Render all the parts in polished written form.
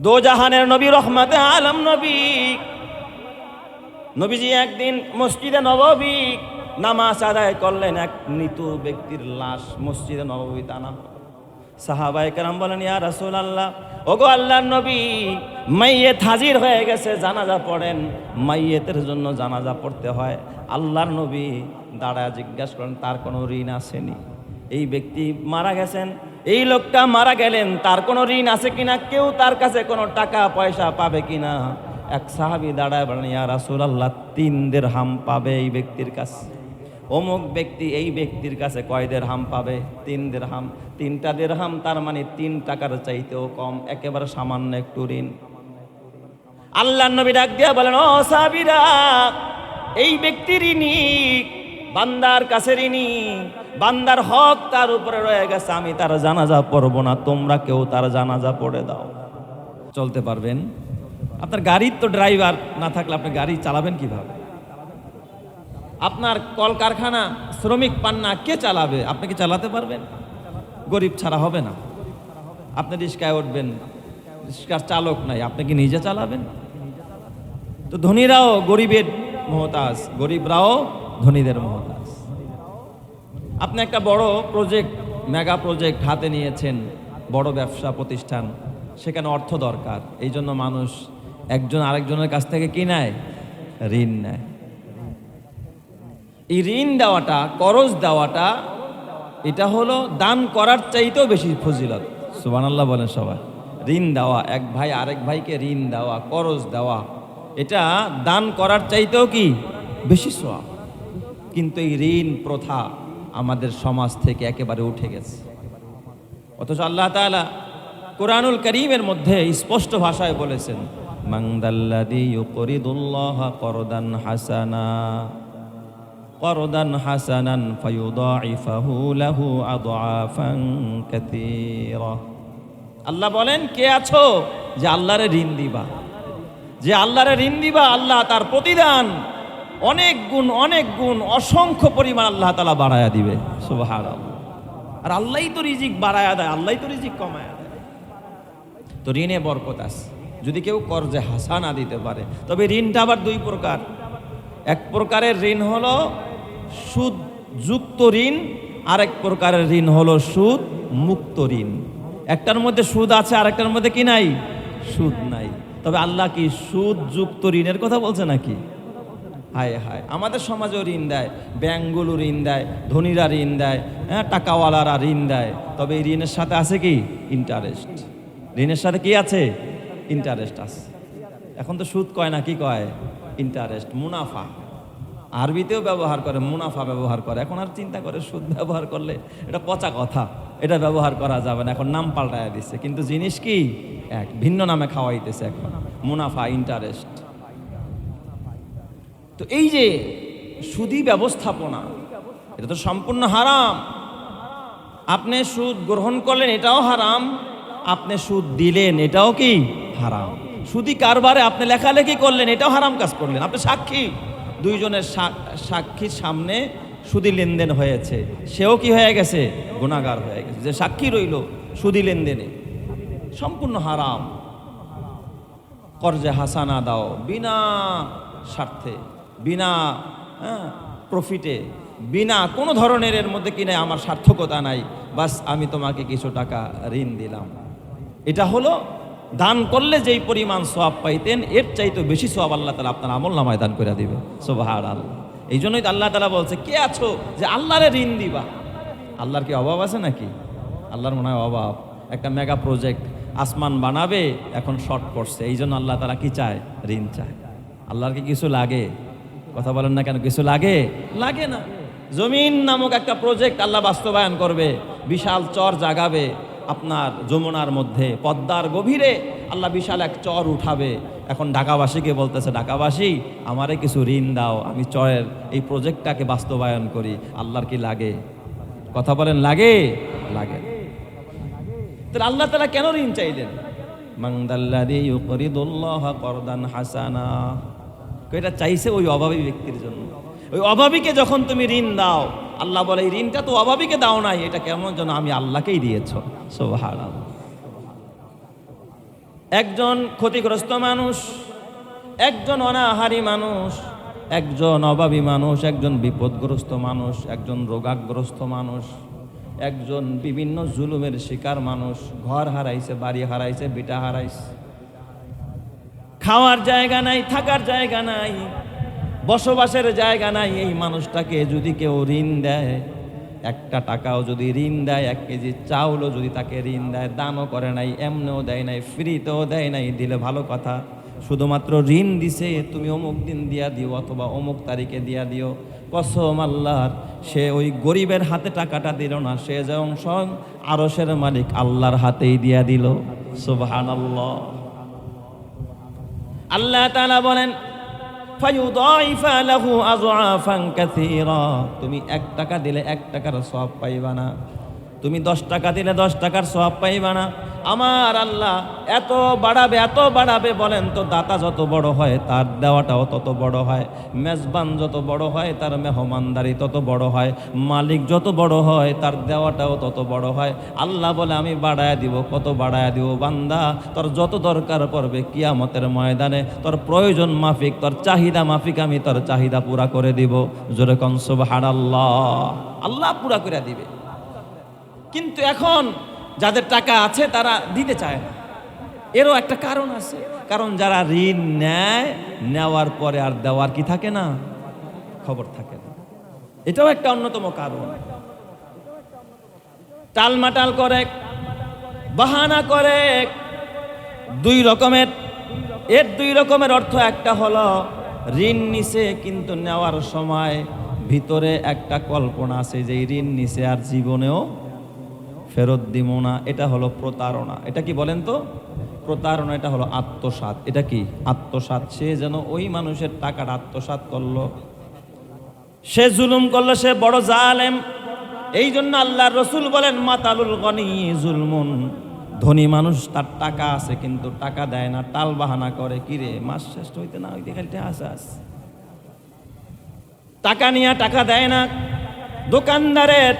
দো জাহানের নবী, রহমতে আলম নবী, নবীজি একদিন মসজিদে নববী নামাজ আদায় করলেন। এক মৃত ব্যক্তির লাশ মসজিদে নববীতে আনা। সাহাবায়ে কেরাম বলেন, ইয়া রাসূলুল্লাহ, ওগো আল্লাহর নবী, মাইয়েত হাজির হয়ে গেছে, জানাজা পড়েন। মাইয়েতের জন্য জানাজা পড়তে হয়। আল্লাহর নবী দাঁড়ায় জিজ্ঞাসা করেন, তার কোনো ঋণ আসেনি? এই ব্যক্তি মারা গেছেন, এই লোকটা মারা গেলেন, তার কোনো ঋণ আছে কিনা, কেউ তার কাছে কোনো টাকা পয়সা পাবে কিনা? এক সাহাবী দাঁড়ায় বলেন, ইয়া রাসূলুল্লাহ, 3 দিরহাম পাবে এই ব্যক্তির কাছে। অমুক ব্যক্তি এই ব্যক্তির কাছে কয় দিরহাম পাবে? 3 দিরহাম। 3টা দিরহাম তার মানে 3 টাকার চাইতেও কম, একেবারে সামান্য একটু ঋণ। আল্লাহর নবী ডাক দিয়া বলেন, ও সাহাবীরা, এই ব্যক্তি ঋণী, বান্দার কাছে ঋণী, বান্দার হক তার উপরে রয়ে গেছে, আমি তার জানাজা পড়ব না, তোমরা কেউ তার জানাজা পড়ে দাও। চলতে পারবেন? আপনার গাড়ির তো ড্রাইভার না থাকলে আপনি গাড়ি চালাবেন কিভাবে? আপনার কলকারখানা শ্রমিক পান না, কে চালাবে? আপনি কি চালাতে পারবেন? গরিব ছাড়া হবে না। আপনি রিস্কায় উঠবেন, রিস্কার চালক নাই, আপনি কি নিজে চালাবেন? তো ধনীরাও গরিবের মহতাজ, গরিবরাও ধনীদের মহতাজ। আপনি একটা বড় প্রজেক্ট, মেগা প্রজেক্ট হাতে নিয়েছেন, বড় ব্যবসা প্রতিষ্ঠান, সেখানে অর্থ দরকার। এই জন্য মানুষ একজন আরেকজনের কাছ থেকে কি নেয়? ঋণ নেয়। এই ঋণ দেওয়াটা, করজ দেওয়াটা, এটা হলো দান করার চাইতেও বেশি ফজিলত। সুবহানাল্লাহ বলেন সবাই। ঋণ দেওয়া, এক ভাই আরেক ভাইকে ঋণ দেওয়া, করজ দেওয়া, এটা দান করার চাইতেও কি বেশি সওয়াব। কিন্তু এই ঋণ প্রথা আমাদের সমাজ থেকে একেবারে উঠে গেছে। অথচ আল্লাহ তাআলা কোরআনুল কারীমের মধ্যে স্পষ্ট ভাষায় বলেছেন, মান দাল্লাযী ইউকরিদুল্লাহা করদান হাসানা করদান হাসানান ফায়ুদাইফাহু লাহু আদআফান কাসীরা। আল্লাহ বলেন, কে আছো যে আল্লাহরে ঋণ দিবা? যে আল্লাহরে ঋণ দিবা, আল্লাহ তার প্রতিদান অনেক গুণ অসংখ্য পরিমাণ আল্লাহ তাআলা বাড়ায়া দিবে। সুবহানাল্লাহ। আর আল্লাহই তো রিজিক বাড়ায়া দেয়, আল্লাহই তো রিজিক কমায়া দেয়। তো ঋণে বরকত আছে যদি কেউ কর্জে হাসানা দিতে পারে। তবে ঋণটা আবার 2 প্রকার। এক প্রকারের ঋণ হলো সুদ যুক্ত ঋণ, আরেক প্রকারের ঋণ হলো সুদ মুক্ত ঋণ। একটার মধ্যে সুদ আছে, আরেকটার মধ্যে কি নাই? সুদ নাই। তবে আল্লাহ কি সুদ যুক্ত ঋণের কথা বলছে নাকি? হায় হায়, আমাদের সমাজেও ঋণ দেয়, ব্যাংকগুলো ঋণ দেয়, ধনীরা ঋণ দেয়, হ্যাঁ, টাকাওয়ালারা ঋণ দেয়। তবে এই ঋণের সাথে আছে কি? ইন্টারেস্ট। ঋণের সাথে কি আছে? ইন্টারেস্ট আছে। এখন তো সুদ কয় না, কি কয়? ইন্টারেস্ট, মুনাফা। আরবিতেও ব্যবহার করে, মুনাফা ব্যবহার করে। এখন আর চিন্তা করে সুদ ব্যবহার করলে এটা পচা কথা, এটা ব্যবহার করা যাবে না, এখন নাম পাল্টায় দিচ্ছে। কিন্তু জিনিস কি এক, ভিন্ন নামে খাওয়াইতেছে এখন, মুনাফা, ইন্টারেস্ট। তো এই যে সুদী ব্যবস্থাপনা, এটা তো সম্পূর্ণ হারাম। আপনি সুদ গ্রহণ করলেন, এটাও হারাম। আপনি সুদ দিলেন, এটাও কি হারাম। সুদী কারবারে আপনি লেখালেখি করলেন, এটাও হারাম কাজ করলেন। আপনি সাক্ষী, 2 জনের সাক্ষীর সামনে সুদী লেনদেন হয়েছে, সেও কি হয়ে গেছে? গুনাহগার হয়ে গেছে। যে সাক্ষী রইল সুদী লেনদেনে, সম্পূর্ণ হারাম। কর্জে হাসানা দাও বিনা স্বার্থে, বিনা প্রফিটে, বিনা কোনো ধরনের এর মধ্যে কিনে আমার সার্থকতা নাই, বাস আমি তোমাকে কিছু টাকা ঋণ দিলাম। এটা হলো দান করলে যেই পরিমাণ সওয়াব পাইতেন, এর চাইতে বেশি সওয়াব আল্লাহ তাআলা আপনার আমলনামায় দান করে দিবে। সুবহানাল্লাহ। এই জন্যই তো আল্লাহ তাআলা বলছে, কে আছো যে আল্লাহরে ঋণ দিবা? আল্লাহর কি অভাব আছে নাকি? আল্লাহর মনে হয় অভাব। একটা মেগা প্রজেক্ট আসমান বানাবে, এখন শর্ট পড়ছে, এই জন্য আল্লাহ তাআলা কি চায়? ঋণ চায়। আল্লাহর কি কিছু লাগে? কথা বলেন না কেন? কিছু লাগে? লাগে না। জমিন নামক একটা প্রজেক্ট আল্লাহ বাস্তবায়ন করবে, বিশাল চর জাগাবে আপনার যমুনার মধ্যে, পদ্মার গভীরে আল্লাহ বিশাল এক চর উঠাবে। এখন ঢাকাবাসীকে বলতেছে, ঢাকাবাসী আমারে কিছু ঋণ দাও, আমি চরের এই প্রজেক্টটাকে বাস্তবায়ন করি। আল্লাহর কি লাগে? কথা বলেন, লাগে? লাগে। তাহলে আল্লাহ তাআলা কেন ঋণ চাইলেন? মান দাল্লাযী ইউকরিদুল্লাহা করদান হাসানা। এটা চাইছে ওই অভাবী ব্যক্তির জন্য। ওই অভাবীকে যখন তুমি ঋণ দাও, আল্লাহ বলে এই ঋণটা তো অভাবীকে দাও নাই, এটা কেমন যেন আমি আল্লাহকেই দিয়েছ। সুবহানাল্লাহ। একজন ক্ষতিগ্রস্ত মানুষ, একজন অনাহারী মানুষ, একজন অভাবী মানুষ, একজন বিপদগ্রস্ত মানুষ, একজন রোগাগ্রস্ত মানুষ, একজন বিভিন্ন জুলুমের শিকার মানুষ, ঘর হারাইছে, বাড়ি হারাইছে, বিটা হারাইছে, খাওয়ার জায়গা নাই, থাকার জায়গা নাই, বসবাসের জায়গা নাই। এই মানুষটাকে যদি কেউ ঋণ দেয়, একটা টাকাও যদি ঋণ দেয়, 1 কেজি চাউলও যদি তাকে ঋণ দেয়, দানও করে নাই, এমনিও দেয় নাই, ফ্রিতেও দেয় নাই, দিলে ভালো কথা, শুধুমাত্র ঋণ দিছে, তুমি অমুক দিন দিয়া দিও অথবা অমুক তারিখে দিয়া দিও, কসম আল্লাহর, সে ওই গরিবের হাতে টাকাটা দিল না, সে যেমন স্বয়ং আরশের মালিক আল্লাহর হাতেই দিয়া দিল। সুবহানাল্লাহ। আল্লাহ তাআলা বলেন, ফায়ুদাইফা লাহু আযআফান কাসীরা, তুমি 1 টাকা দিলে 1 টাকার সওয়াব পাইবা না, তুমি 10 টাকা দিলে 10 টাকার সওয়াব পাইবা না। আমার আল্লাহ এত বাড়াবে বলেন তো, দাতা যত বড় হয় তার দেওয়াটাও তত বড় হয়, মেজবান যত বড় হয় তার মেহমানদারি তত বড় হয়, মালিক যত বড় হয় তার দেওয়াটাও তত বড় হয়। আল্লাহ বলে, আমি বাড়ায়া দিব। কত বাড়ায়া দিব? বান্দা, তোর যত দরকার পড়বে কিয়ামতের ময়দানে তোর প্রয়োজন মাফিক, তোর চাহিদা মাফিক আমি তোর চাহিদা পুরা করে দিব। জোরে কোন সুবহানাল্লাহ। আল্লাহ পুরা করে দিবে। কিন্তু এখন যাদের টাকা আছে তারা দিতে চায় না, এরও একটা কারণ আছে। কারণ যারা ঋণ নেয়, নেওয়ার পরে আর দেওয়ার কি থাকে না, খবর থাকে না। এটাও একটা অন্যতম কারণ। টালমাটাল করে, বাহানা করে, 2 রকমের। এর 2 রকমের অর্থ, একটা হলো ঋণ নিছে কিন্তু নেওয়ার সময় ভিতরে একটা কল্পনা আছে যে ঋণ নিছে আর জীবনেও ফেরত দিব না, এটা হলো প্রতারণা। এটা কি বলেন তো? প্রতারণা। এটা হলো আত্মসাৎ। এটা কি? আত্মসাৎ। সে যেন ওই মানুষের টাকাটা আত্মসাৎ করলো, সে জুলুম করলো, সে বড় জালেম। এই জন্য আল্লাহর রাসূল বলেন, মাতালুল গনি জুলমুন, ধনী মানুষ তার টাকা আছে কিন্তু টাকা দেয় না, টাল বাহানা করে, কিরে মাস শেষ হইতে না হইতে খালি আসাস, টাকা নিয়ে টাকা দেয় না। দোকানদারের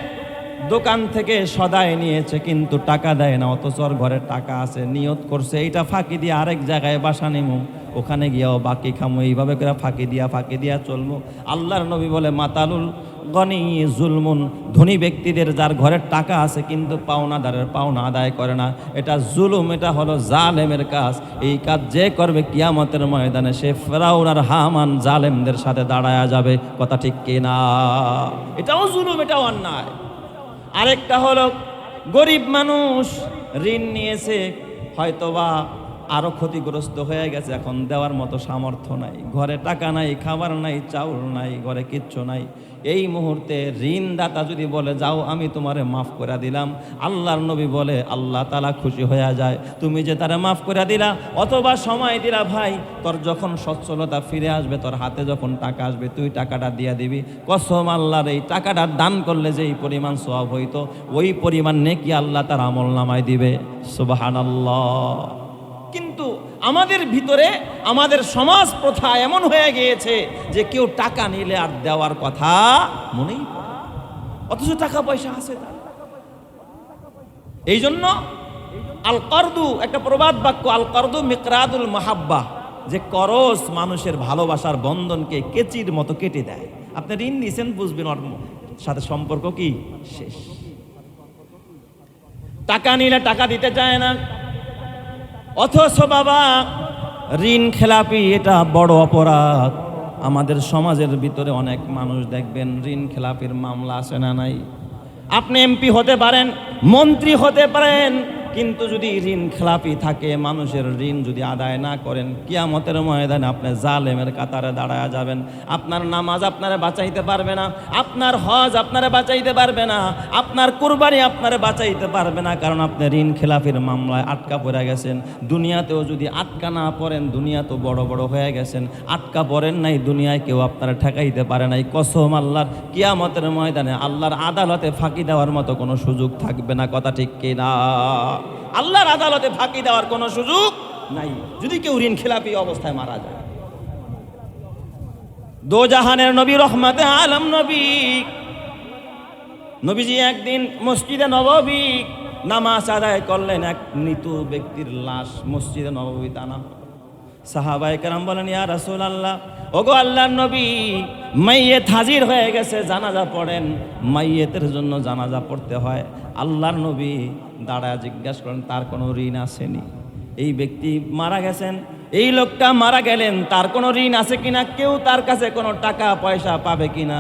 দোকান থেকে সদাই নিয়েছে কিন্তু টাকা দেয় না, অথচ ওর ঘরে টাকা আছে, নিয়ত করছে এইটা ফাঁকি দিয়ে আরেক জায়গায় বাসা নেমু, ওখানে গিয়াও বাকি খামু, এইভাবে করে ফাঁকি দিয়া চলমু। আল্লাহর নবী বলে, মাতালুল গনি জুলমুন, ধনী ব্যক্তিদের যার ঘরের টাকা আছে কিন্তু পাওনাদারের পাওনা আদায় করে না, এটা জুলুম, এটা হলো জালেমের কাজ। এই কাজ যে করবে কিয়ামতের ময়দানে সে ফেরাউন আর হামান জালেমদের সাথে দাঁড়ায়া যাবে। কথা ঠিক কিনা? এটাও জুলুম, এটাও অন্যায়। আরেকটা হলো গরিব মানুষ ঋণ নিয়েছে, হয়তোবা আরো ক্ষতিগ্রস্ত হয়ে গেছে, এখন দেওয়ার মতো সামর্থ্য নাই, ঘরে টাকা নাই, খাবার নাই, চাউল নাই, ঘরে কিচ্ছু নাই। এই মুহূর্তে ঋণদাতা যদি বলে, যাও আমি তোমারে মাফ করে দিলাম, আল্লাহর নবী বলে আল্লাহ তাআলা খুশি হয়ে যায়। তুমি যে তারে মাফ করে দিলা অথবা সময় দিলা, ভাই তোর যখন সচ্ছলতা ফিরে আসবে, তোর হাতে যখন টাকা আসবে, তুই টাকাটা দিয়ে দিবি। কসম আল্লাহর, এই টাকাটা দান করলে যেই পরিমাণ সওয়াব হইতো ওই পরিমাণ নেকি আল্লাহ তার আমল নামায় দিবে। সুবহানাল্লাহ। কিন্তু আমাদের ভিতরে, আমাদের সমাজ প্রথা এমন হয়ে গিয়েছে যে কেউ টাকা নিলে আর দেওয়ার কথা মনেই পড়ে, অথচ টাকা পয়সা আছে তার। এই জন্য আল করদু, একটা প্রবাদ বাক্য, আল করদু মিকরাদুল মাহাব্বা, যে করজ মানুষের ভালোবাসার বন্ধনকে কেচির মতো কেটে দেয়। আপনি ঋণ নিছেন, বুঝবেন ওর সাথে সম্পর্ক কি শেষ। টাকা নিলে টাকা দিতে চায় না, অথচ বাবা ঋণ খেলাপি, এটা বড় অপরাধ। আমাদের সমাজের ভিতরে অনেক মানুষ দেখবেন ঋণ খেলাপির মামলা আছে না নাই? আপনি এমপি হতে পারেন, মন্ত্রী হতে পারেন, কিন্তু যদি ঋণ খেলাপি থাকে, মানুষের ঋণ যদি আদায় না করেন, কিয়ামতের ময়দানে আপনি জালেমের কাতারে দাঁড়ায়া যাবেন। আপনার নামাজ আপনারা বাঁচাইতে পারবে না, আপনার হজ আপনারা বাঁচাইতে পারবে না, আপনার কুরবানি আপনারা বাঁচাইতে পারবে না, কারণ আপনি ঋণ খেলাপির মামলায় আটকা পড়ে গেছেন। দুনিয়াতেও যদি আটকা না পড়েন, দুনিয়া তো বড় বড় হয়ে গেছেন, আটকা পড়েন নাই, দুনিয়ায় কেউ আপনারা ঠেকাইতে পারে নাই। কসম আল্লাহর, কিয়ামতের ময়দানে আল্লাহর আদালতে ফাঁকি দেওয়ার মতো কোনো সুযোগ থাকবে না। কথা ঠিক কিনা? আল্লাহর আদালতে ফাঁকি দেওয়ার কোনো সুযোগ নাই যদি কেউ ঋণ খেলাপি অবস্থায় মারা যায়। দো জাহানের নবী, রহমাতে আলম নবীজি একদিন মসজিদে নববী নামাজ আদায় করলেন, এক মৃত ব্যক্তির লাশ মসজিদে নববীতে আনা। সাহাবায়ে কেরাম বলেন, ইয়া রাসূলুল্লাহ, ওগো আল্লাহর নবী, মাইয়েত হাজির হয়ে গেছে, জানাজা পড়েন। মাইয়েতের জন্য জানাজা পড়তে হয়। আল্লাহর নবী দাঁড়ায় জিজ্ঞাসা করেন, তার কোনো ঋণ আসেনি? এই ব্যক্তি মারা গেছেন, এই লোকটা মারা গেলেন, তার কোনো ঋণ আছে কিনা, কেউ তার কাছে কোনো টাকা পয়সা পাবে কিনা?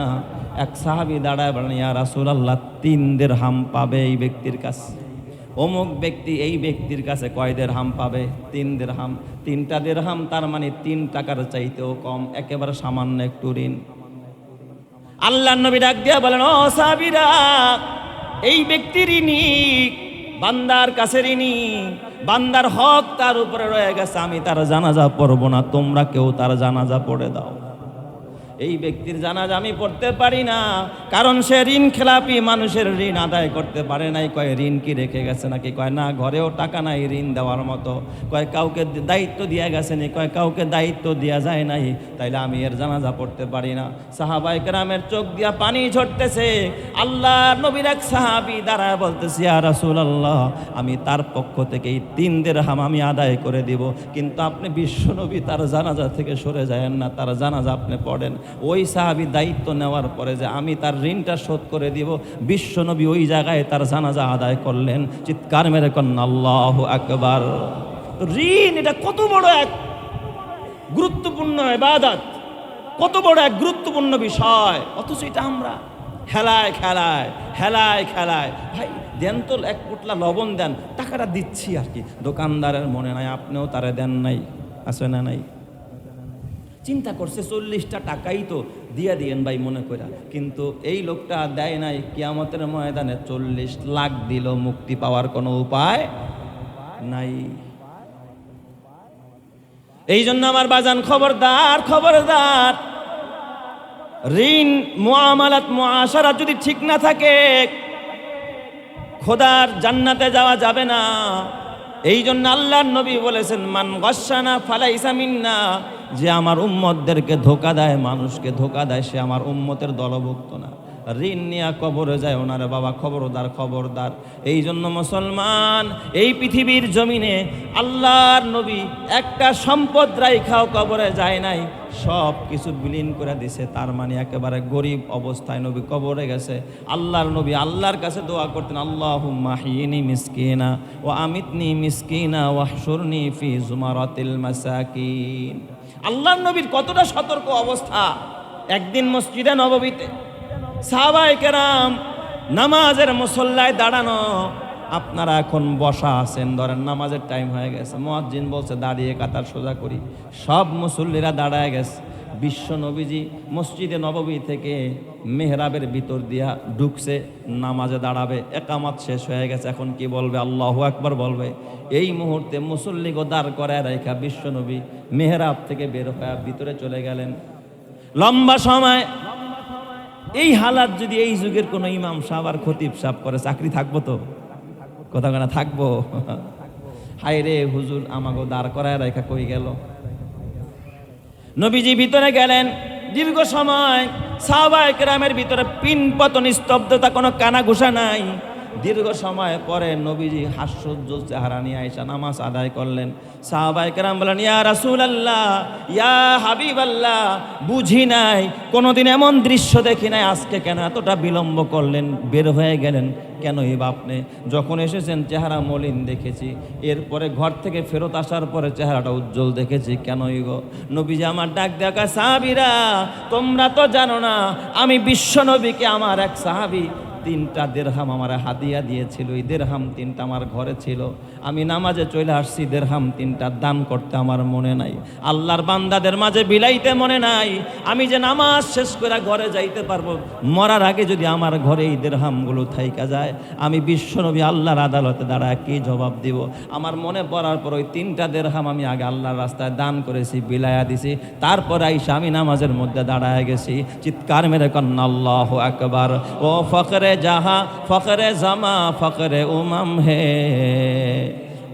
এক সাহাবী দাঁড়ায় বলেন, ইয়া রাসূলুল্লাহ, 3 দিরহাম পাবে এই ব্যক্তির কাছে। অমুক ব্যক্তি এই ব্যক্তির কাছে কয় দিরহাম পাবে? 3 দিরহাম। 3টা দিরহাম তার মানে 3 টাকার চাইতেও কম, একেবারে সামান্য একটু ঋণ। আল্লাহর নবী ডাক দিয়া বলেন, ও সাহাবীরা, এই ব্যক্তি ঋণী, বান্দার কাছে ঋণী, বান্দার হক তার উপরে রয়ে গেছে, আমি তার জানাজা পড়ব না, তোমরা কেউ তার জানাজা পড়ে দাও। এই ব্যক্তির জানাজা আমি পড়তে পারি না, কারণ সে ঋণ খেলাপি, মানুষের ঋণ আদায় করতে পারে নাই। কয় ঋণ কি রেখে গেছে নাকি? কয় না, ঘরেও টাকা নাই ঋণ দেওয়ার মতো। কয় কাউকে দায়িত্ব দিয়া গেছে নি? কয় কাউকে দায়িত্ব দেওয়া যায় নাই, তাইলে আমি এর জানাজা পড়তে পারি না। সাহাবায়ে কেরামের চোখ দিয়া পানি ঝরতেছে। আল্লাহর নবীর এক সাহাবী দাঁড়ায় বলতেছে, ইয়া রাসূলুল্লাহ, আমি তার পক্ষ থেকে এই 3 দিরহাম আমি আদায় করে দিব, কিন্তু আপনি বিশ্বনবী তার জানাজা থেকে সরে যায়েন না, তার জানাজা আপনি পড়েন। ওই সাহাবী দায়িত্ব নেওয়ার পরে যে আমি তার ঋণটা শোধ করে দিব, বিশ্বনবী ওই জায়গায় তার জানাজা আদায় করলেন। চিৎকার মেরে কন্যা আল্লাহু আকবার। ঋণ এটা কত বড় এক গুরুত্বপূর্ণ ইবাদত, কত বড় এক গুরুত্বপূর্ণ বিষয়, অথচ এটা আমরা হেলায় খেলায় হেলায় খেলায়, ভাই দেন তো 1 পোটলা লবণ দেন, টাকাটা দিচ্ছি আর কি। দোকানদারের মনে নাই আপনিও তারে দেন নাই, আছে না নাই? চিন্তা করছে 40টা টাকাই তো দিয়া দিয়েন ভাই মনে করা, কিন্তু এই লোকটা দেয় নাই। কিয়ামতের ময়দানে 40 লাখ দিল, মুক্তি পাওয়ার কোনো উপায় নাই। এই জন্য আমার বাজান, খবরদার খবরদার, ঋণ মুআমালাত মুআশারা যদি ঠিক না থাকে, খোদার জান্নাতে যাওয়া যাবে না। এই জন্য আল্লাহর নবী বলেছেন, মান গাশশানা ফালাইসা মিন্না, যে আমার উম্মতদেরকে ধোকা দেয়, মানুষকে ধোকা দেয়, সে আমার উম্মতের দলভুক্ত না। ঋণ নিয়ে কবরে যায় ওনারে বাবা, খবরদার খবরদার। এই জন্য মুসলমান, এই পৃথিবীর জমিনে আল্লাহর নবী একটা সম্পদ রাইখাও কবরে যায় নাই, সব কিছু বিলীন করে দিছে। তার মানে একেবারে গরিব অবস্থায় নবী কবরে গেছে। আল্লাহর নবী আল্লাহর কাছে দোয়া করতেন, আল্লাহুম্মা হিয়িনি মিসকিনা ওয়া আমিতনি মিসকিনা ওয়াহশুরনি ফি জুমারাতিল মাসাকিন। আল্লাহর নবীর কতটা সতর্ক অবস্থা। একদিন মসজিদে নববীতে সাহাবায়ে কেরাম নামাজের মুসল্লায় দাঁড়ানো, আপনারা এখন বসা আছেন, ধরেন নামাজের টাইম হয়ে গেছে, মুয়াজ্জিন বলছে দাঁড়িয়ে কাতার সোজা করি, সব মুসল্লিরা দাঁড়ায় গেছে। বিশ্ব নবীজি মসজিদে নববী থেকে মেহরাবের ভিতর দিয়া ঢুকছে, নামাজে দাঁড়াবে, একামত শেষ হয়ে গেছে, এখন কি বলবে? আল্লাহু আকবার বলবে। এই মুহূর্তে মুসল্লিগো দাঁড় করায় রেখা বিশ্ব নবী মেহরাব থেকে বের হয়ে ভিতরে চলে গেলেন। লম্বা সময় এই হালাত যদি এই যুগের কোনো ইমাম সাহেব আর খতিব সাহেব করে, চাকরি থাকবো তো? কথা কেনা থাকবো? হায় রে হুজুর, আমাগো দাঁড় করায় রেখা কই গেল। নবীজি ভিতরে গেলেন, দীর্ঘ সময় সাহাবায়ে কেরামের ভিতরে পিনপতন, স্তব্ধতা, কোনো কানাঘুষা নাই। দীর্ঘ সময় পরে নবীজি হাস্যোজ্জ্বল চেহারা নিয়ে আয়েশা নামাজ আদায় করলেন। সাহাবায়ে কেরাম বলেন, ইয়া রাসূলুল্লাহ, ইয়া হাবিবাল্লাহ, বুঝি নাই, কোনোদিন এমন দৃশ্য দেখি নাই, আজকে কেন এতটা বিলম্ব করলেন, বের হয়ে গেলেন কেনই বা আপনি? যখন এসেছেন চেহারা মলিন দেখেছি, এরপরে ঘর থেকে ফেরত আসার পরে চেহারাটা উজ্জ্বল দেখেছি, কেনই গো? নবীজি আমার ডাক দেখা, সাহাবীরা তোমরা তো জানো না, আমি বিশ্ব নবীকে আমার এক সাহাবী 3টা দিরহাম আমার হাদিয়া দিয়েছিল। এই দিরহাম 3টা আমার ঘরে ছিল, আমি নামাজে চলে আসছি, দিরহাম 3টা দান করতে আমার মনে নাই, আল্লাহর বান্দাদের মাঝে বিলাইতে মনে নাই। আমি যে নামাজ শেষ করে ঘরে যাইতে পারবো, মরার আগে যদি আমার ঘরে এই দিরহামগুলো থাইকা যায়, আমি বিশ্বনবী আল্লাহর আদালতে দাঁড়ায় কি জবাব দিব? আমার মনে পড়ার পর ওই 3টা দিরহাম আমি আগে আল্লাহর রাস্তায় দান করেছি, বিলায়া দিছি, তারপর আইসা আমি নামাজের মধ্যে দাঁড়ায় গেছি। চিৎকার মেরে কন্না আল্লাহু আকবার। ও ফকরে जहाँ फ़ख्र ज़मा फ़ख्र उमम है,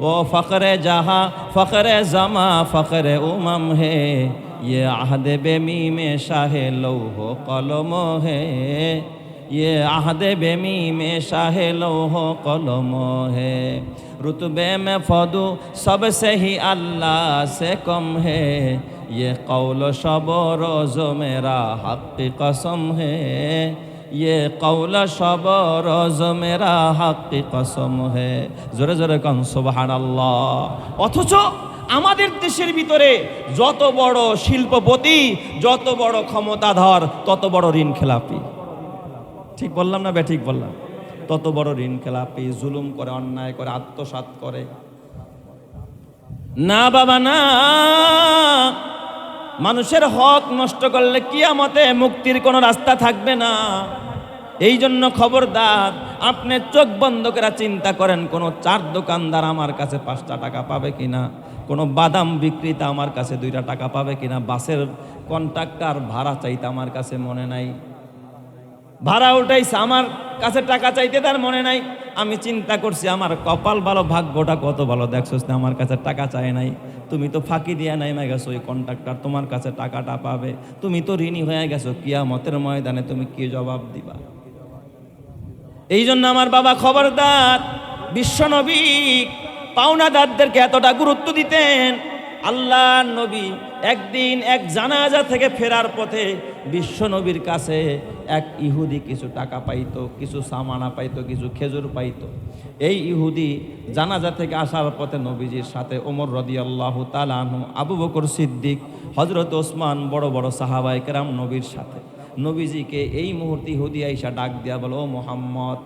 वो फ़ख्र जहाँ फ़ख्र ज़मा फ़ख्र उमम है, ये अहद बेमी में शाह लौह कलम है, ये आहद बेमी में शाहे लौह कलम है रुतबे में फदू सबसे ही अल्लाह से कम है ये कौल शब रोज़ मेरा हक़ की कसम है ये कौल शब रोज़ मेरा हक़ की कसम है जोरे जोरे कन सुबहानाल्लाह। অথচ আমাদের দেশের ভিতরে যত বড় শিল্পপতি, যত বড় ক্ষমতাধর, তত বড় ঋণ খেলাপি। ঠিক বললাম না বে ঠিক বললাম? তত বড় ঋণ খেলাপি, জুলুম করে, অন্যায় করে, আত্মসাৎ করে। না বাবা না, মানুষের হক নষ্ট করলে কিয়ামতে মুক্তির কোনো রাস্তা থাকবে না। এই জন্য খবরদার, আপনি চোখ বন্ধ করে চিন্তা করেন কোনো চার দোকানদার আমার কাছে 5টা টাকা পাবে কিনা, কোনো বাদাম বিক্রেতা আমার কাছে 2টা টাকা পাবে কিনা, বাসের কন্ট্রাক্টর ভাড়া চাইতে আমার কাছে মনে নাই, ভাড়া উঠাইছে আমার কাছে টাকা চাইতে তার মনে নাই। আমি চিন্তা করছি আমার কপাল ভালো, ভাগ্যটা কত ভালো, দেখছোস না আমার কাছে টাকা চায় নাই, তুমি তো ফাঁকি দিয়া নাই গেছো, ওই কন্ট্রাক্টর তোমার কাছে টাকাটা পাবে, তুমি তো ঋণী হয়ে গেছো, কিয়ামতের ময়দানে তুমি কি জবাব দিবা? এই জন্য আমার বাবা খবরদার, বিশ্বনবী পাওনাদারদেরকে এতটা গুরুত্ব দিতেন। আল্লাহ নবী একদিন এক জানাজা থেকে ফেরার পথে বিশ্বনবীর কাছে এক ইহুদি কিছু টাকা পাইতো, কিছু সামানা পাইতো, কিছু খেজুর পাইতো। এই ইহুদি জানাজা থেকে আসার পথে নবীজির সাথে ওমর রাদিয়াল্লাহু তাআলা আনহু, আবু বকর সিদ্দিক, হযরত ওসমান, বড় বড় সাহাবায়ে কেরাম নবীর সাথে। নবীজিকে এই মুহূর্তে ইহুদি আইসা ডাক দিয়া বলো, ও মুহাম্মদ,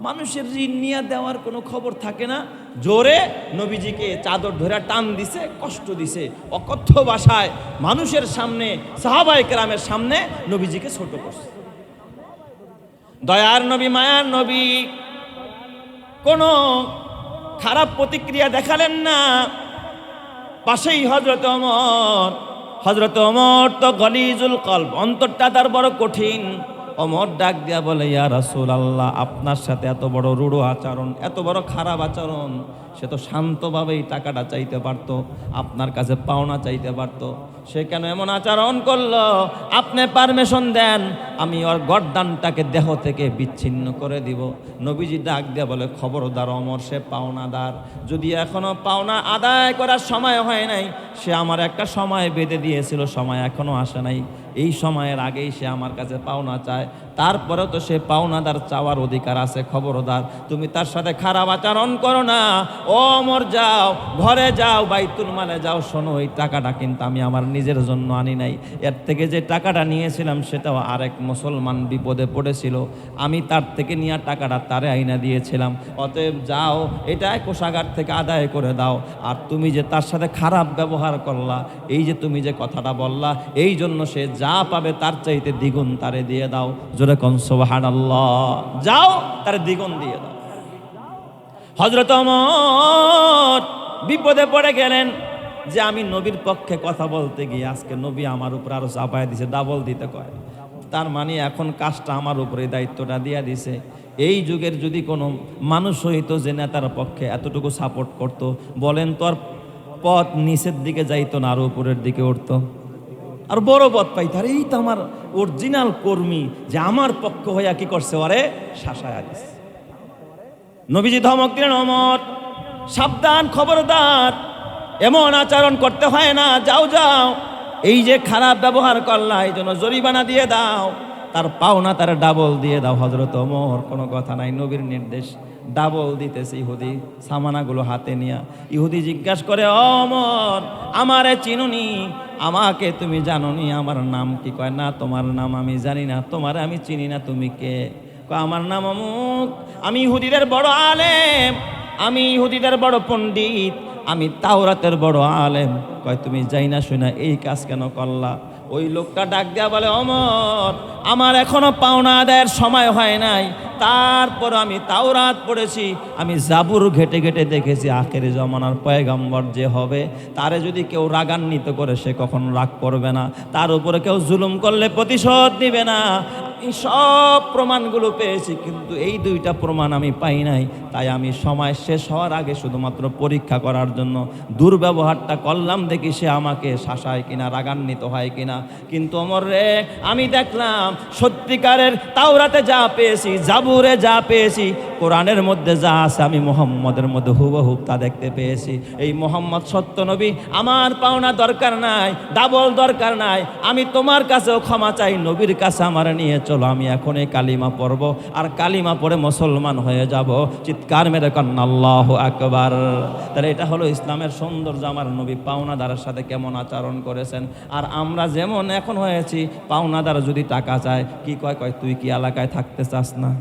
মানুষের ঋণ নিয়ে দেওয়ার কোনো খবর থাকে না। জোরে নবীজিকে চাদর ধরে টান দিছে, কষ্ট দিছে, অকথ্য ভাষায় মানুষের সামনে, সাহাবায়ে কেরামের সামনে নবীজিকে ছোট করছে। দয়ার নবী, মায়ার নবী কোনো খারাপ প্রতিক্রিয়া দেখালেন না। পাশেই হযরত ওমর, হযরত ওমর তো গলিজুল কলব, অন্তরটা তার বড় কঠিন। ওমর ডাক দিয়া বলে, ইয়া রাসূলুল্লাহ, আপনার সাথে এত বড় রূঢ় আচরণ, এত বড় খারাপ আচরণ, সে তো শান্তভাবেই টাকাটা চাইতে পারতো, আপনার কাছে পাওনা চাইতে পারতো, সে কেন এমন আচরণ করলো? আপনি পারমিশন দেন, আমি ওর গর্দানটাকে দেহ থেকে বিচ্ছিন্ন করে দিব। নবীজি ডাক দিয়া বলে, খবরদার ওমর, সে পাওনাদার, যদি এখনো পাওনা আদায় করার সময় হয় নাই, সে আমার একটা সময় বেঁধে দিয়েছিল, সময় এখনো আসে নাই, এই সময়ের আগেই সে আমার কাছে পাওনা চায়, তারপরেও তো সে পাওনাদার, চাওয়ার অধিকার আছে। খবরদার, তুমি তার সাথে খারাপ আচরণ করো না। ও ওমর, যাও, ঘরে যাও, বাইতুল মালে যাও, শোনো, এই টাকাটা কিন্তু আমি আমার নিজের জন্য আনি নাই, এর থেকে যে টাকাটা নিয়েছিলাম সেটাও আরেক মুসলমান বিপদে পড়েছিল, আমি তার থেকে নিয়ে টাকাটা তারে আইনা দিয়েছিলাম, অতএব যাও, এটা কোষাগার থেকে আদায় করে দাও। আর তুমি যে তার সাথে খারাপ ব্যবহার করলা, এই যে তুমি যে কথাটা বললা, এই জন্য সে যা পাবে তার চাইতে দ্বিগুণ তারে দিয়ে দাও। জোরে কোন সুবহানাল্লাহ। যাও, তারে দ্বিগুণ দিয়ে দাও। হযরত ওমর বিপদে পড়ে গেলেন যে আমি নবীর পক্ষে কথা বলতে গিয়ে আজকে নবী আমার উপর আরো চাপায় দিছে, ডাবল দিতে কয়। তার মানে এখন কাজটা আমার উপরে, দায়িত্বটা দিয়ে দিছে। এই যুগের যদি কোনো মানুষ হইতো যে নেতার পক্ষে এতটুকু সাপোর্ট করত, বলেন তো আর পথ নিচের দিকে যাইতো না, আরো উপরের দিকে উঠতো, আর বড় পথ পাইতো। আর এই তো আমার অরিজিনাল কর্মী, যে আমার পক্ষ হইয়া কি করছে, ওরে শাসায়া দিছে। নবীজি ধমক দিলেন, ওমর সাবধান, খবরদার, এমন আচরণ করতে হয় না, যাও যাও, এই যে খারাপ ব্যবহার করলা, এই জন্য জরিমানা দিয়ে দাও, তার পাওনা তার ডাবল দিয়ে দাও। হযরত ওমর কোনো কথা নাই, নবীর নির্দেশ, ডাবল দিতেছে। ইহুদি সামানাগুলো হাতে নিয়া, ইহুদি জিজ্ঞাসা করে, ওমর, আমারে চিনুনি, আমাকে তুমি জানোনি, আমার নাম কি? কয়, না, তোমার নাম আমি জানি না, তোমারে আমি চিনি না, তুমি কে? কয়, আমার নাম অমুক, আমি ইহুদিদের বড় আলেম, আমি ইহুদিদের বড় পণ্ডিত, আমি তাওরাতের বড় আলেম। কয়, তুমি যাই না শুনা এই কাজ কেন করলা? ওই লোকটা ডাক দেয়া বলে, ওমর, আমার এখনো পাওনা আদায়ের সময় হয় নাই, তারপর আমি তাওরাত পড়েছি, আমি জাবুর ঘেটে ঘেটে দেখেছি আখেরি জমানার পয়গম্বর যে হবে, তারে যদি কেউ রাগান্বিত করে সে কখনো রাগ করবে না, তার উপরে কেউ জুলুম করলে প্রতিশোধ দিবে না। এই সব প্রমাণগুলো পেয়েছি, কিন্তু এই দুইটা প্রমাণ আমি পাই নাই, তাই আমি সময় শেষ হওয়ার আগে শুধুমাত্র পরীক্ষা করার জন্য দুর্ব্যবহারটা করলাম, দেখি সে আমাকে শাসায় কিনা, রাগান্বিত হয় কিনা। কিন্তু ওমর রে, আমি দেখলাম সত্যিকারের তাওরাতে যা পেয়েছি, জাবুরে যা পেয়েছি, কোরআনের মধ্যে যা আছে, আমি মুহাম্মদের মধ্যে হুবহুব তা দেখতে পেয়েছি। এই মুহাম্মদ সত্য নবী, আমার পাওনা দরকার নাই, ডাবল দরকার নাই, আমি তোমার কাছেও ক্ষমা চাই, নবীর কাছে আমার নিয়ে চলো, আমি এখনই কালিমা পড়ব, আর কালিমা পড়ে মুসলমান হয়ে যাব। চিৎকার মেরে কন্যা আল্লাহু আকবার। তাহলে এটা হলো ইসলামের সৌন্দর্য, আমার নবী পাওনাদারের সাথে কেমন আচরণ করেছেন। আর আমরা যেমন এখন হয়েছি, পাওনাদার যদি টাকা চায় কি কয়, তুই কি এলাকায় থাকতে চাস না?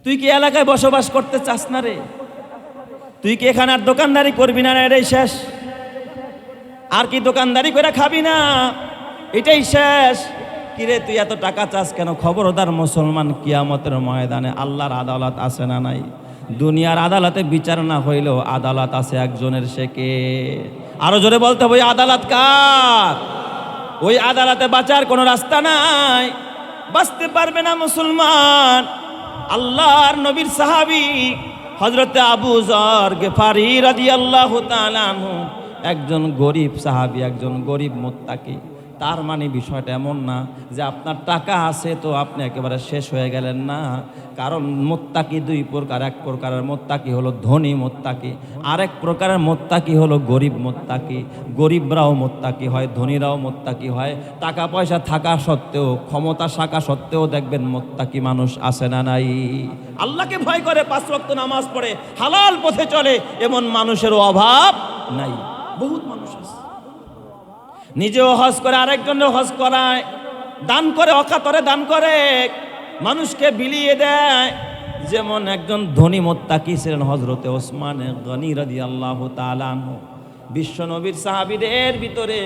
তুই কি এলাকায় বসবাস করতে চাস না রে? তুই কি এখানে আর দোকানদারি করবি না? এটাই শেষ। আর কি দোকানদারি করে খাবি না? এটাই শেষ। কিরে তুই এত টাকা চাস কেন? খবরদার মুসলমান, কিয়ামতের ময়দানে আল্লাহর আদালত আছে না নাই? দুনিয়ার আদালতে বিচার না হইলেও আদালত আছে একজনের, সে কে? আরো জোরে বলতে হবে, ওই আদালত কার? ওই আদালতে বাঁচার কোনো রাস্তা নাই, বাঁচতে পারবে না মুসলমান। আল্লাহর নবীর সাহাবী হযরতে আবু যর গিফারি রাদিয়াল্লাহু তাআলা আনহু একজন গরিব সাহাবী, একজন গরিব মুত্তাকি। তার মানে বিষয়টা এমন না যে আপনার টাকা আছে তো আপনি একেবারে শেষ হয়ে গেলেন না। কারণ মুত্তাকি দুই প্রকার, এক প্রকারের মুত্তাকি হলো ধনী মুত্তাকি, আরেক প্রকারের মুত্তাকি হলো গরিব মুত্তাকি। গরিবরাও মুত্তাকি হয়, ধনীরাও মুত্তাকি হয়। টাকা পয়সা থাকা সত্ত্বেও, ক্ষমতা থাকা সত্ত্বেও দেখবেন মুত্তাকি মানুষ আছে না নাই? আল্লাহকে ভয় করে, 5 ওয়াক্ত নামাজ পড়ে, হালাল পথে চলে, এমন মানুষের অভাব নাই। বহুত মানুষ আছে নিজেও হজ করে, আরেকজনের হজ করায়, দান করে, অকাতরে দান করে, মানুষকে বিলিয়ে দেয়। যেমন একজন ধনী মুত্তাকি ছিলেন হযরতে ওসমান গনি রাদিয়াল্লাহু তাআলা আনহু। বিশ্ব নবীর সাহাবীদের ভিতরে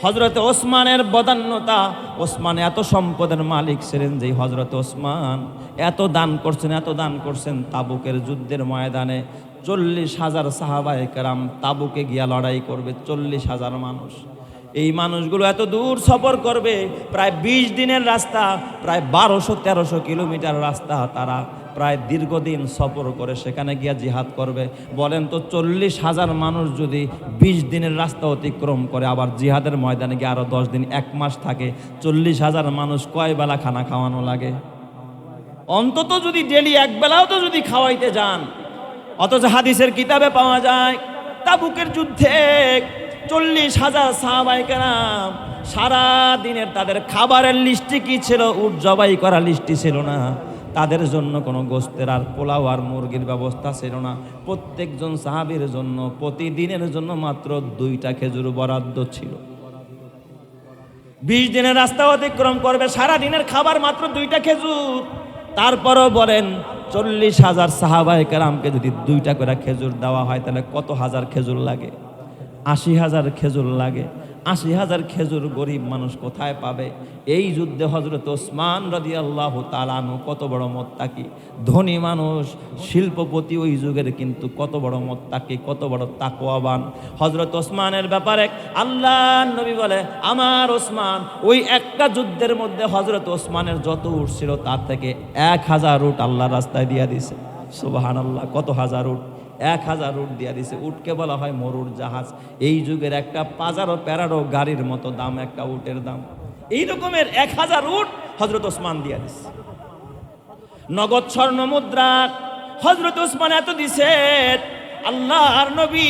হযরতে ওসমানের বদান্যতা, ওসমান এত সম্পদের মালিক ছিলেন যে হযরতে ওসমান এত দান করছেন, এত দান করছেন। তাবুকের যুদ্ধের ময়দানে 40,000 সাহাবায়ে কেরাম তাবুকে গিয়া লড়াই করবে, 40,000 মানুষ। এই মানুষগুলো এত দূর সফর করবে, প্রায় 20 দিনের রাস্তা, প্রায় 1200-1300 কিলোমিটার রাস্তা তারা প্রায় দীর্ঘদিন সফর করে সেখানে গিয়া জিহাদ করবে। বলেন তো 40,000 মানুষ যদি 20 দিনের রাস্তা অতিক্রম করে, আবার জিহাদের ময়দানে গিয়ে আরো 10 দিন, 1 মাস থাকে, 40,000 মানুষ কয় বেলা খানা খাওয়ানো লাগে? অন্তত যদি ডেলি এক বেলাও তো যদি খাওয়াইতে যান। অথচ হাদিসের কিতাবে পাওয়া যায় তাবুকের যুদ্ধে 40,000 সাহাবায়ে কেরাম সারা দিনের তাদের খাবারের লিস্টে কি ছিল? উট জবাই করা লিস্টে ছিল না। তাদের জন্য কোনো গোস্তের আর পোলাও আর মুরগির ব্যবস্থা ছিল না। প্রত্যেকজন সাহাবীর জন্য প্রতিদিনের জন্য মাত্র 2টা খেজুর বরাদ্দ ছিল। 20 দিনের রাস্তা অতিক্রম করবে, সারা দিনের খাবার মাত্র 2টা খেজুর। তারপরও বলেন 40,000 সাহাবায়ে কেরামকে যদি 2টা করে খেজুর দেওয়া হয় তাহলে কত হাজার খেজুর লাগে? 80,000 খেজুর লাগে। 80,000 খেজুর গরিব মানুষ কোথায় পাবে? এই যুদ্ধে হযরত ওসমান রাদিয়াল্লাহু তাআলা আনহু কত বড় মুত্তাকি, ধনী মানুষ, শিল্পপতি ওই যুগের, কিন্তু কত বড় মুত্তাকি, কত বড় তাকওয়াবান। হযরত ওসমানের ব্যাপারে আল্লাহর নবী বলে, আমার ওসমান ওই একটা যুদ্ধের মধ্যে হযরত ওসমানের যত উট ছিল তার থেকে 1000 উট আল্লাহর রাস্তায় দিয়া দিয়েছে। সুবহানাল্লাহ, কত হাজার উট? 1000 উট দিয়া দিছে। উটকে বলা হয় মরুর জাহাজ। এই যুগের একটা পাজারো প্যারারো গাড়ির মতো দাম একটা উটের দাম। এই রকমের 1000 উট হযরত ওসমান দিয়া দিছে। নগদ স্বর্ণ মুদ্রা হযরত ওসমান এত দিছে, আল্লাহর নবী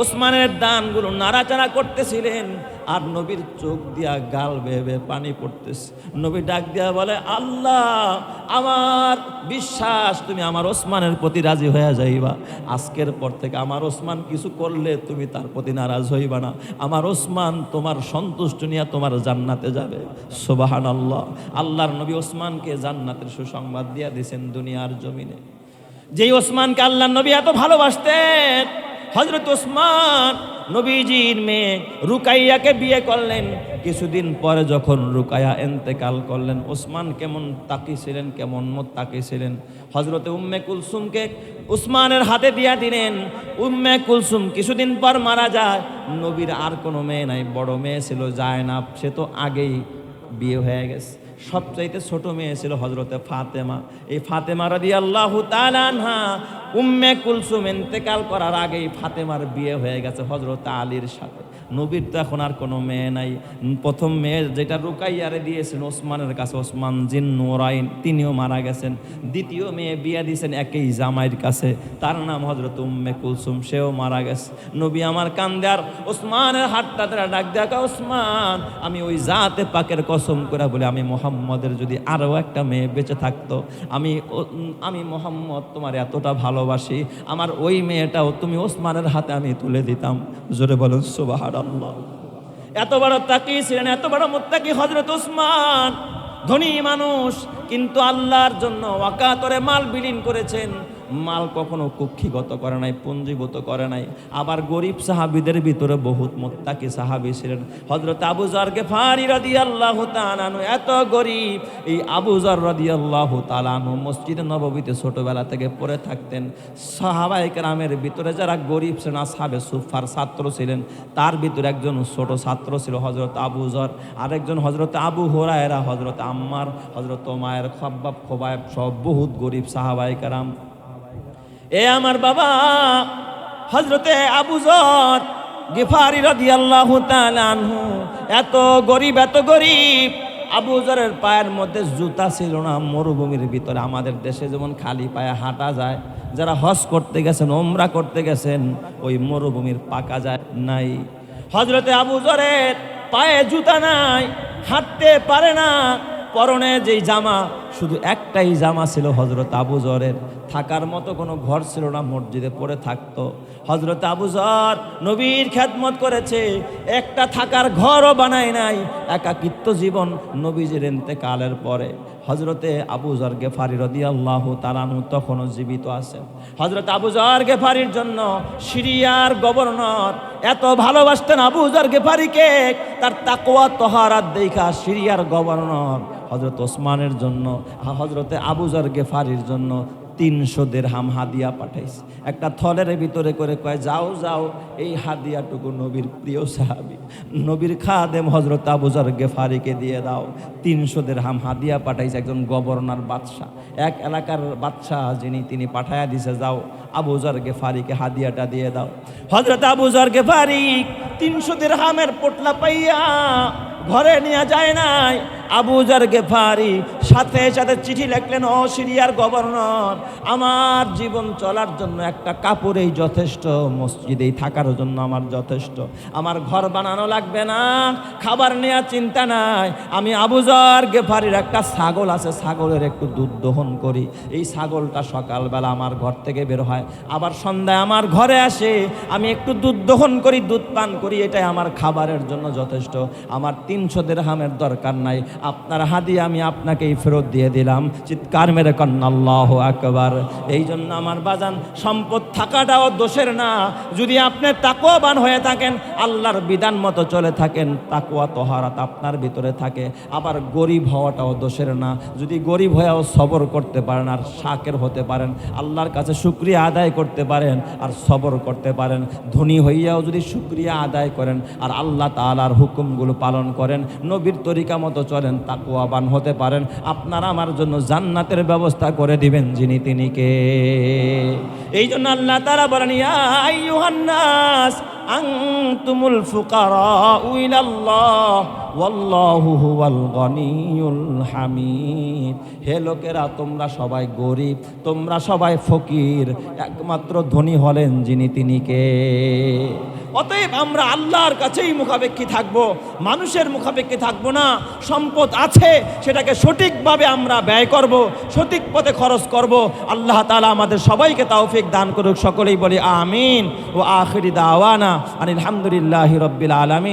ওসমানের দানগুলো নাড়াচাড়া করতেছিলেন, আর নবীর চোখ দিয়া গাল বেয়ে বেয়ে পানি পড়তেছে। নবী ডাক দিয়া বলে, আল্লাহ, আমার বিশ্বাস তুমি আমার ওসমানের প্রতি রাজি হয়ে যাইবা। আজকের পর থেকে আমার ওসমান কিছু করলে তুমি তার প্রতি নারাজ হইবা না। আমার ওসমান তোমার সন্তুষ্ট নিয়ে তোমার জান্নাতে যাবে। সুবহানাল্লাহ। আল্লাহর নবী ওসমানকে জান্নাতের সুসংবাদ দিয়া দিয়েছেন দুনিয়ার জমিনে। যেই ওসমানকে আল্লাহর নবী এত ভালোবাসতেন, হযরত ওসমান নবীজির মেয়ে রুকাইয়াকে বিয়ে করলেন। কিছুদিন পরে যখন রুকাইয়া ইন্তেকাল করলেন, ওসমান কেমন তাকি ছিলেন, কেমন মুত্তাকি ছিলেন। হযরতে উম্মে কুলসুমকে ওসমানের হাতে দিয়া দিলেন। উম্মে কুলসুম কিছুদিন পর মারা যায়। নবীর আর কোনো মেয়ে নাই, বড় মেয়ে ছিল জায়নাব, সে তো আগেই বিয়ে হয়ে গেছে। সবচাইতে ছোট মেয়ে ছিল হযরতে ফাতেমা। এই ফাতেমা রাদিয়াল্লাহু তাআলা আনহা, উম্মে কুলসুম ইন্তেকাল করার আগেই ফাতেমার বিয়ে হয়ে গেছে হযরত আলীর সাথে। নবীর তো এখন আর কোনো মেয়ে নাই। প্রথম মেয়ে যেটা রুকাইয়ারে দিয়েছেন ওসমানের কাছে, ওসমান জিন নুরাইন, তিনিও মারা গেছেন। দ্বিতীয় মেয়ে বিয়া দিয়েছেন একই জামাইয়ের কাছে, তার নাম হযরত উম্মে কুলসুম, সেও মারা গেছে। নবী আমার কান্দে আর ওসমানের হাতটা ধরে ডাক দেখা, ওসমান আমি ওই জাতে পাকের কসম করে বলে, আমি মুহাম্মদের যদি আরও একটা মেয়ে বেঁচে থাকতো, আমি মুহাম্মদ তোমার এতটা ভালোবাসি, আমার ওই মেয়েটাও তুমি ওসমানের হাতে আমি তুলে দিতাম। জোরে বলুন সুবহানাল্লাহ। এত বড় তাকি ছিলেন, এত বড় মুত্তাকি হযরত ওসমান। ধনী মানুষ, কিন্তু আল্লাহর জন্য ওয়াকাতরে মাল বিলীন করেছেন। মাল কখনো কুক্ষিগত করে নাই, পুঞ্জীভূত করে নাই। আবার গরিব সাহাবীদের ভিতরে বহুত মুত্তাকি সাহাবী ছিলেন। হযরত আবু যর গিফারি রাদিয়াল্লাহু তাআলা আনহু এত গরিব, এই আবু যর রাদিয়াল্লাহু তাআলা আনহু মসজিদে নববীতে ছোটবেলা থেকে পড়ে থাকতেন। সাহাবায়ে কেরামের ভিতরে যারা গরিব ছিলেন, আসহাবে সুফার ছাত্র ছিলেন, তার ভিতরে একজন ছোট ছাত্র ছিল হযরত আবু যর, আরেকজন হযরত আবু হুরায়রা, হযরত আম্মার, হযরত উমায়ের, খাব্বাব, খোবায়েব, সব বহুত গরিব সাহাবায়ে কেরাম। এ আমার বাবা হযরতে আবু যর গিফারি রাদিয়াল্লাহু তাআলা আনহু এত গরিব, এত গরিব। আবু যরের পায়ের মধ্যে জুতা ছিল না। মরুভূমির ভিতরে আমাদের দেশে যেমন খালি পায়ে হাঁটা যায়, যারা হজ করতে গেছেন, ওমরা করতে গেছেন, ওই মরুভূমির পাকা যায় নাই। হযরতে আবু যরের পায়ে জুতা নাই, হাঁটতে পারে না। পরনে যেই জামা, শুধু একটাই জামা ছিল হযরত আবু যরের, থাকার মতো কোনো ঘর ছিল না, মসজিদে পড়ে থাকতো। হযরত আবু যর নবীর খেদমত করেছে, একটা থাকার ঘরও বানায় নাই, একাকিত্ব জীবন নবীজির ইন্তেকালের পরে। হযরতে আবু যর গিফারি রাদিয়াল্লাহু তাআলা আনহু তখনও জীবিত আছেন। হযরত আবু যর গিফারির জন্য সিরিয়ার গভর্নর এত ভালোবাসতেন আবু যর গিফারিকে, তার তাকওয়া তহারাত দেখা সিরিয়ার গভর্নর হযরত ওসমানের জন্য, হযরতে আবু যর গিফারির জন্য 300 দিরহাম হাদিয়া পাঠাইছে। একটা থলের ভিতরে করে কয়, যাও যাও, এই হাদিয়াটুকু নবীর প্রিয় সাহাবী, নবীর খাদেম হযরত আবু যর গিফারিকে দিয়ে দাও। 300 দিরহাম হাদিয়া পাঠাইছে একজন গভর্নর বাদশা, এক এলাকার বাদশা যিনি, তিনি পাঠায়া দিছে, যাও আবু যর গিফারিকে হাদিয়াটা দিয়ে দাও। হযরত আবু যর গিফারি 300 দিরহামের পোটলা পাইয়া ঘরে নিয়ে যায় নাই। আবু যর গিফারি সাথে সাথে চিঠি লিখলেন, ও সিরিয়ার গভর্নর, আমার জীবন চলার জন্য একটা কাপড়েই যথেষ্ট, মসজিদেই থাকার জন্য আমার যথেষ্ট, আমার ঘর বানানো লাগবে না, খাবার নেওয়ার চিন্তা নাই। আমি আবু যর গিফারির একটা ছাগল আছে, ছাগলের একটু দুধ দহন করি, এই ছাগলটা সকালবেলা আমার ঘর থেকে বের হয়, আবার সন্ধ্যায় আমার ঘরে আসে, আমি একটু দুধ দহন করি, দুধ পান করি, এটাই আমার খাবারের জন্য যথেষ্ট, আমার 300 দিরহামের দরকার নাই, আপনার হাদিয়া আমি আপনাকেই ফেরত দিয়ে দিলাম। চিৎকার মেরে কন্না আল্লাহু আকবার। এই জন্য আমার বাজান, সম্পদ থাকাটাও দোষের না, যদি আপনি তাকওয়াবান হয়ে থাকেন, আল্লাহর বিধান মতো চলে থাকেন, তাকওয়া তহারাত আপনার ভিতরে থাকে। আবার গরিব হওয়াটাও দোষের না, যদি গরিব হয়েও সবর করতে পারেন আর শাকের হতে পারেন, আল্লাহর কাছে শুকরিয়া আদায় করতে পারেন আর সবর করতে পারেন। ধনী হইয়াও যদি শুকরিয়া আদায় করেন আর আল্লাহ তাআলার হুকুমগুলো পালন করেন, নবীর তরিকা মতো চলেন, তাকওয়াবান হতে পারেন, আপনারা আমার জন্য জান্নাতের ব্যবস্থা করে দিবেন যিনি, তিনি কে? এই জন্য আল্লাহ তাআলা বলেন, ইয়া আইয়ুহান নাস আনতুমুল ফুকারাউ ইলাল্লাহ ওয়াল্লাহু হুয়াল গনিয়ুল হামিদ। হে লোকেরা, তোমরা সবাই গরিব, তোমরা সবাই ফকির, একমাত্র ধনী হলেন যিনি, তিনি কে? অতএব আমরা আল্লাহর কাছেই মুখাপেক্ষী থাকবো, মানুষের মুখাপেক্ষী থাকবো না। সম্পদ আছে, সেটাকে সঠিকভাবে আমরা ব্যয় করব, সঠিক পথে খরচ করব। আল্লাহ তাআলা আমাদের সবাইকে তৌফিক দান করুক। সকলেই বলি আমিন। ও আখিরি দাওয়ানা আনিল হামদুলিল্লাহি রাব্বিল আলামিন।